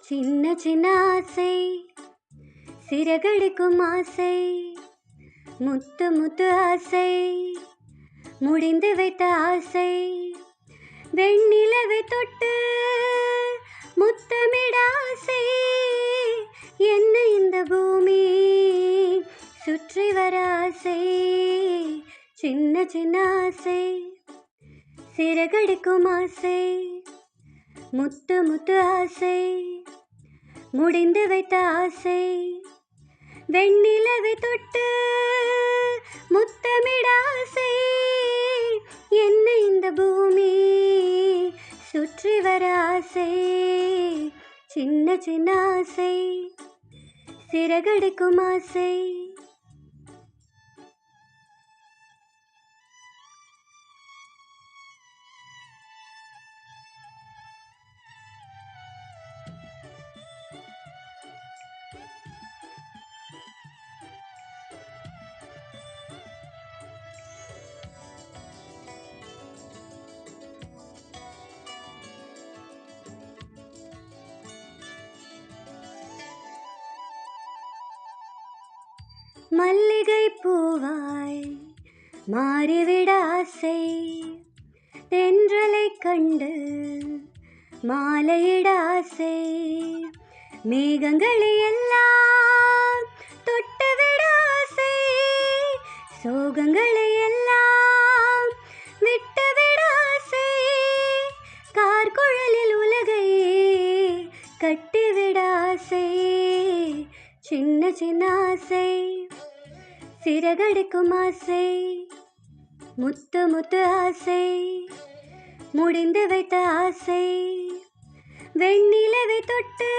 சின்ன சின்ன ஆசை, சிறகடிக்கும் ஆசை, முத்து முத்து ஆசை, முடிந்து வைத்த ஆசை, வெண்ணிலவை தொட்டு முத்தமிட ஆசை, என்ன இந்த பூமி சுற்றி வர ஆசை, சின்ன சின்ன ஆசை, சிறகடிக்கும் ஆசை, முத்து முத்து ஆசை, முடிந்து வைத்த ஆசை, வெண்ணிலவை தொட்டு முத்தமிட ஆசை, என்ன இந்த பூமி சுற்றி வர ஆசை, சின்ன சின்ன ஆசை, சிறகடிக்கும் ஆசை. மல்லிகை பூவாய் மாறிவிட ஆசை, தென்றலை கண்டு மாலையிட ஆசை, மேகங்களை எல்லாம் தொட்டுவிட ஆசை, சோகங்களை எல்லாம் விட்டுவிட ஆசை, கார்குழலில் உலகை கட்டிவிட ஆசை, சின்ன சின்ன ஆசை, சிறகடிக்கும் ஆசை, முத்து முத்து ஆசை, முடிந்து வைத்த ஆசை, வெண்ணிலவை தொட்டு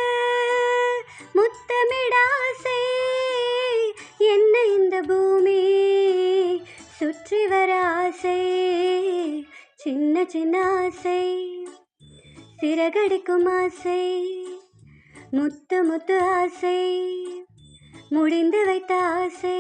முத்தமிட ஆசை, என்ன இந்த பூமி சுற்றி வர ஆசை, சின்ன சின்ன ஆசை, சிறகடிக்கும் ஆசை, முத்து முத்து ஆசை, முடிந்து வைத்த ஆசை.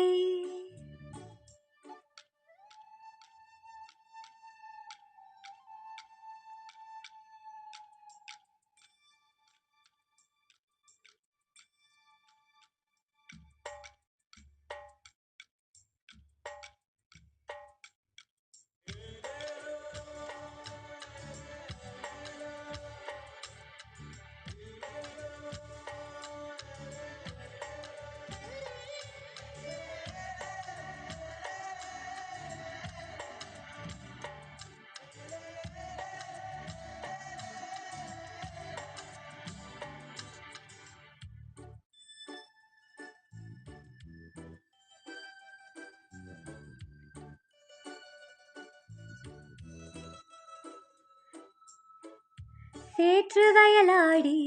சேற்று வயலாடி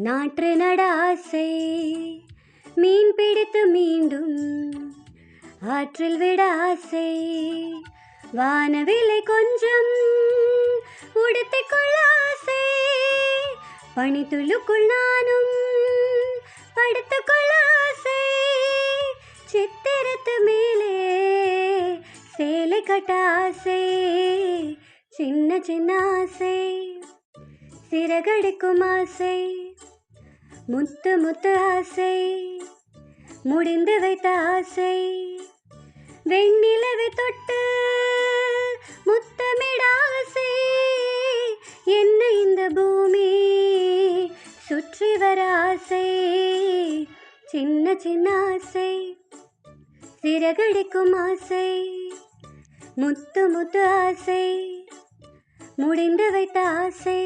நாற்று நட ஆசை, மீன் பிடித்து மீண்டும் ஆற்றில் விட ஆசை, வானவில்லை கொஞ்சம் உடுத்திக்கொள்ள ஆசை, பனித்துள்ளுக்குள் நானும் படுத்துக்கொள்ள ஆசை, சித்திரத்து மேலே சேலை கட்ட ஆசை, சின்ன சின்ன ஆசை, சிறகடிக்கும் ஆசை, முத்து முத்து ஆசை, முடிந்து வைத்த ஆசை, வெண்ணிலவை தொட்டு முத்தமிட ஆசை, என்ன இந்த பூமி சுற்றி வர ஆசை, சின்ன சின்ன ஆசை, சிறகடிக்கும் ஆசை, முத்து முத்து ஆசை, முடிந்து வைத்த ஆசை.